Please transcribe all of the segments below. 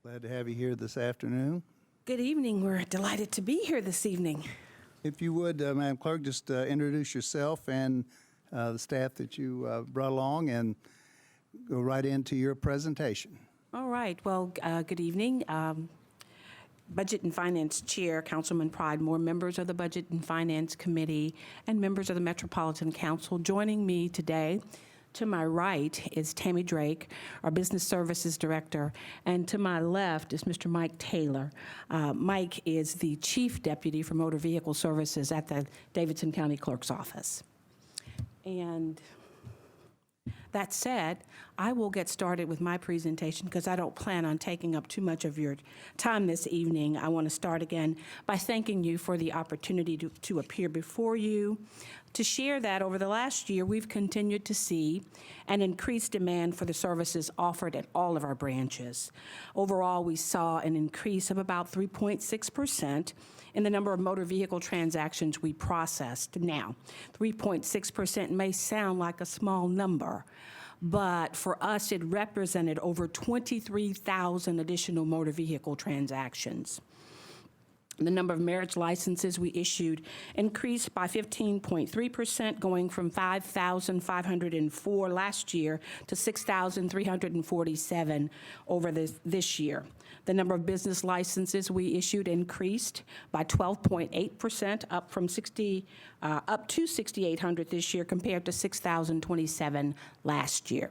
Glad to have you here this afternoon. Good evening. We're delighted to be here this evening. If you would, Madam Clerk, just introduce yourself and the staff that you brought along and go right into your presentation. All right. Well, good evening. Budget and Finance Chair, Councilman Pridemore, members of the Budget and Finance Committee, and members of the Metropolitan Council. Joining me today, to my right is Tammy Drake, our Business Services Director, and to my left is Mr. Mike Taylor. Mike is the Chief Deputy for Motor Vehicle Services at the Davidson County Clerk's Office. And that said, I will get started with my presentation because I don't plan on taking up too much of your time this evening. I want to start again by thanking you for the opportunity to appear before you, to share that over the last year we've continued to see an increased demand for the services offered at all of our branches. Overall, we saw an increase of about 3.6% in the number of motor vehicle transactions we processed. Now, 3.6% may sound like a small number, but for us, it represented over 23,000 additional motor vehicle transactions. The number of marriage licenses we issued increased by 15.3%, going from 5,504 last year to 6,347 over this year. The number of business licenses we issued increased by 12.8%, up to 6,800 this year compared to 6,027 last year.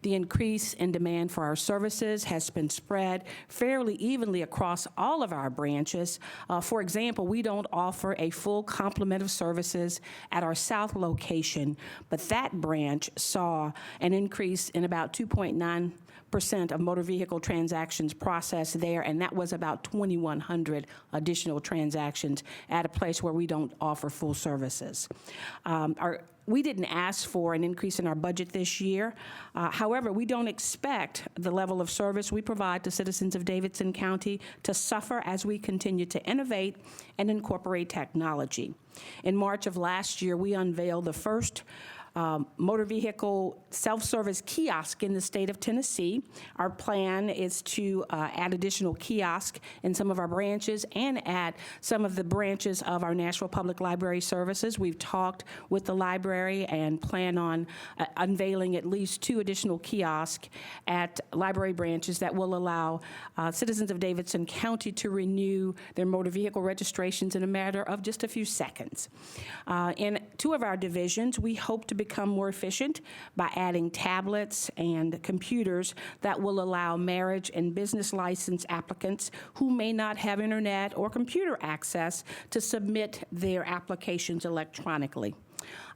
The increase in demand for our services has been spread fairly evenly across all of our branches. For example, we don't offer a full complement of services at our south location, but that branch saw an increase in about 2.9% of motor vehicle transactions processed there, and that was about 2,100 additional transactions at a place where we don't offer full services. We didn't ask for an increase in our budget this year. However, we don't expect the level of service we provide to citizens of Davidson County to suffer as we continue to innovate and incorporate technology. In March of last year, we unveiled the first motor vehicle self-service kiosk in the state of Tennessee. Our plan is to add additional kiosks in some of our branches and at some of the branches of our Nashville Public Library Services. We've talked with the library and plan on unveiling at least 2 additional kiosks at library branches that will allow citizens of Davidson County to renew their motor vehicle registrations in a matter of just a few seconds. In 2 of our divisions, we hope to become more efficient by adding tablets and computers that will allow marriage and business license applicants who may not have internet or computer access to submit their applications electronically.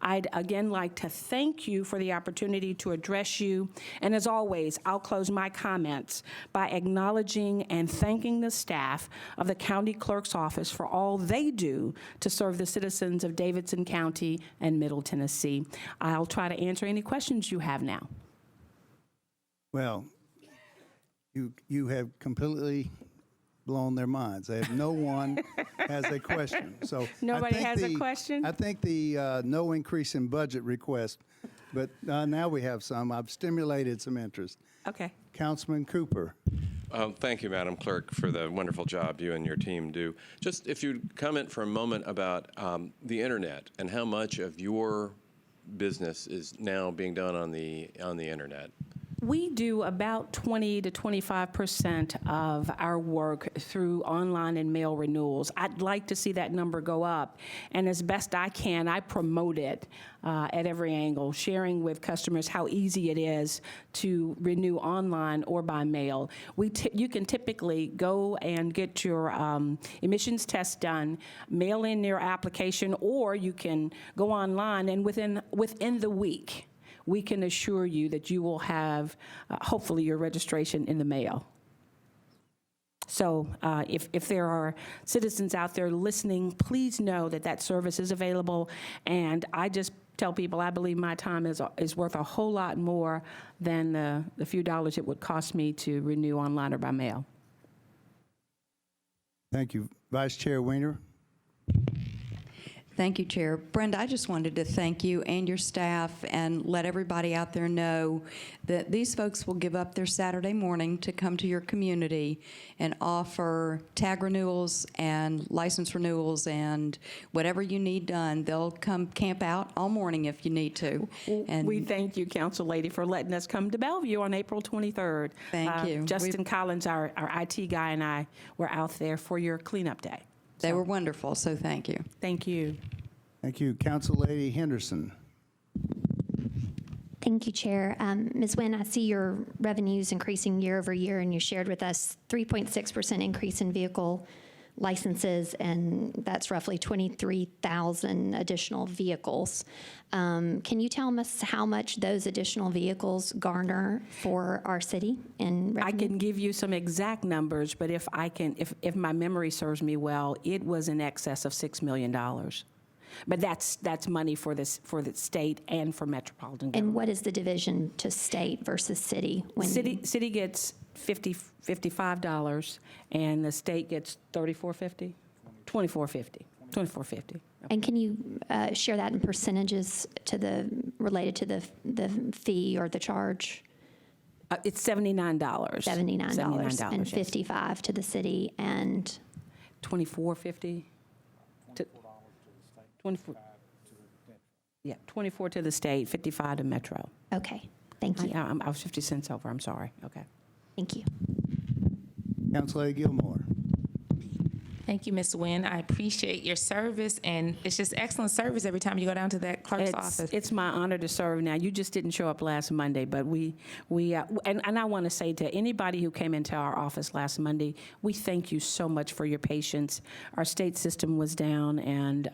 I'd again like to thank you for the opportunity to address you, and as always, I'll close my comments by acknowledging and thanking the staff of the County Clerk's Office for all they do to serve the citizens of Davidson County and Middle Tennessee. I'll try to answer any questions you have now. Well, you have completely blown their minds. They have no one has a question. So Nobody has a question? I think the no increase in budget request, but now we have some. I've stimulated some interest. Okay. Councilman Cooper. Thank you, Madam Clerk, for the wonderful job you and your team do. Just if you'd comment for a moment about the internet and how much of your business is now being done on the internet. We do about 20 to 25% of our work through online and mail renewals. I'd like to see that number go up, and as best I can, I promote it at every angle, sharing with customers how easy it is to renew online or by mail. You can typically go and get your emissions test done, mail in your application, or you can go online, and within the week, we can assure you that you will have, hopefully, your registration in the mail. So if there are citizens out there listening, please know that that service is available. And I just tell people I believe my time is worth a whole lot more than the few dollars it would cost me to renew online or by mail. Thank you. Vice Chair Weiner. Thank you, Chair. Brenda, I just wanted to thank you and your staff and let everybody out there know that these folks will give up their Saturday morning to come to your community and offer tag renewals and license renewals and whatever you need done. They'll come camp out all morning if you need to. And We thank you, Council Lady, for letting us come to Bellevue on April 23rd. Thank you. Justin Collins, our IT guy, and I were out there for your cleanup day. they were wonderful, so thank you. Thank you. Thank you. Council Lady Henderson. Thank you, Chair. Ms. Nguyen, I see your revenues increasing year over year, and you shared with us 3.6% increase in vehicle licenses, and that's roughly 23,000 additional vehicles. Can you tell us how much those additional vehicles garner for our city in revenue? I can give you some exact numbers, but if my memory serves me well, it was in excess of $6 million. But that's money for the state and for metropolitan government. And what is the division to state versus city? City gets $55, and the state gets $34.50, $24.50. And can you share that in percentages related to the fee or the charge? It's $79. $79 and yes. $55 to the city and $24.50 to 24. Yeah, 24 to the state, 55 to Metro. okay. Thank you. I was 50 cents over. I'm sorry. Okay. Thank you. Council Lady Gilmore. Thank you, Ms. Nguyen. I appreciate your service, and it's just excellent service every time you go down to that clerk's office. It's my honor to serve now. You just didn't show up last Monday, but and I want to say to anybody who came into our office last Monday, we thank you so much for your patience. Our state system was down, and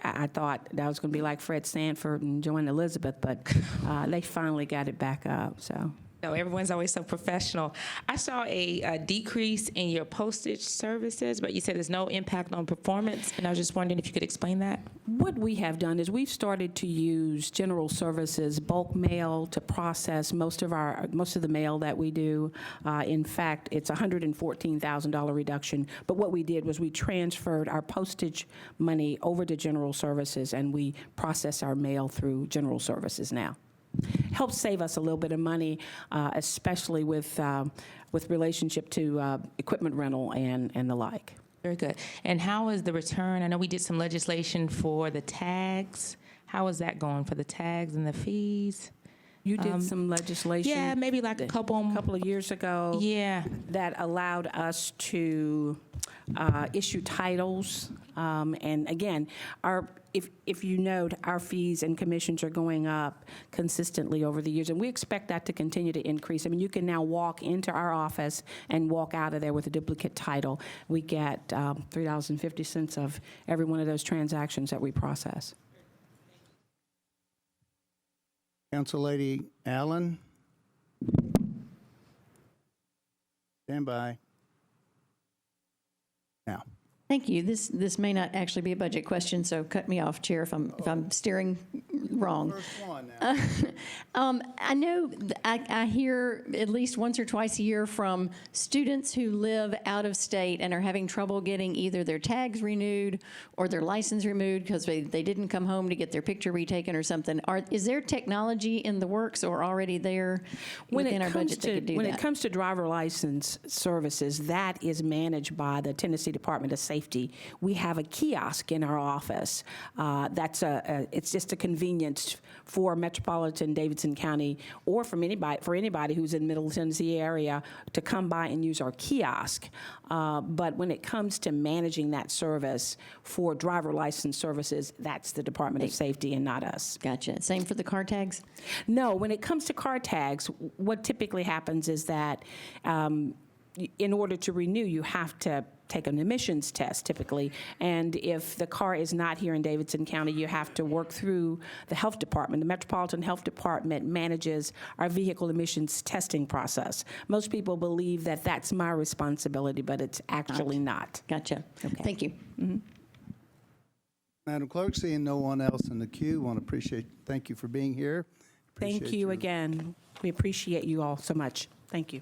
I thought that was going to be like Fred Sanford and Joanne Elizabeth, but they finally got it back up. So. No, everyone's always so professional. I saw a decrease in your postage services, but you said there's no impact on performance, and I was just wondering if you could explain that. What we have done is we've started to use general services, bulk mail, to process most of the mail that we do. In fact, it's a $114,000 reduction. But what we did was we transferred our postage money over to general services, and we process our mail through general services now. Helps save us a little bit of money, especially with relationship to equipment rental and the like. Very good. And how is the return? I know we did some legislation for the tags. How is that going for the tags and the fees? You did some legislation. Yeah, maybe like a couple of years ago. Yeah. That allowed us to issue titles. And again, if you note, our fees and commissions are going up consistently over the years, and we expect that to continue to increase. I mean, you can now walk into our office and walk out of there with a duplicate title. We get $3.50 of every one of those transactions that we process. Council Lady Allen. Stand by. Now. Thank you. This may not actually be a budget question, so cut me off, Chair, if I'm steering wrong. First one now. I know I hear at least once or twice a year from students who live out of state and are having trouble getting either their tags renewed or their license removed because they didn't come home to get their picture retaken or something. Is there technology in the works or already there within our budget that could do that? When it comes to driver license services, that is managed by the Tennessee Department of Safety. We have a kiosk in our office. It's just a convenience for metropolitan Davidson County or for anybody who's in Middle Tennessee area to come by and use our kiosk. But when it comes to managing that service for driver license services, that's the Department of Safety and not us. Gotcha. Same for the car tags? No, when it comes to car tags, what typically happens is that in order to renew, you have to take an emissions test typically, and if the car is not here in Davidson County, you have to work through the health department. The Metropolitan Health Department manages our vehicle emissions testing process. Most people believe that that's my responsibility, but it's actually not. Gotcha. Okay. Thank you. Mm-hmm. Madam Clerk, seeing no one else in the queue, thank you for being here. Thank you again. We appreciate you all so much. Thank you.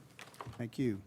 Thank you.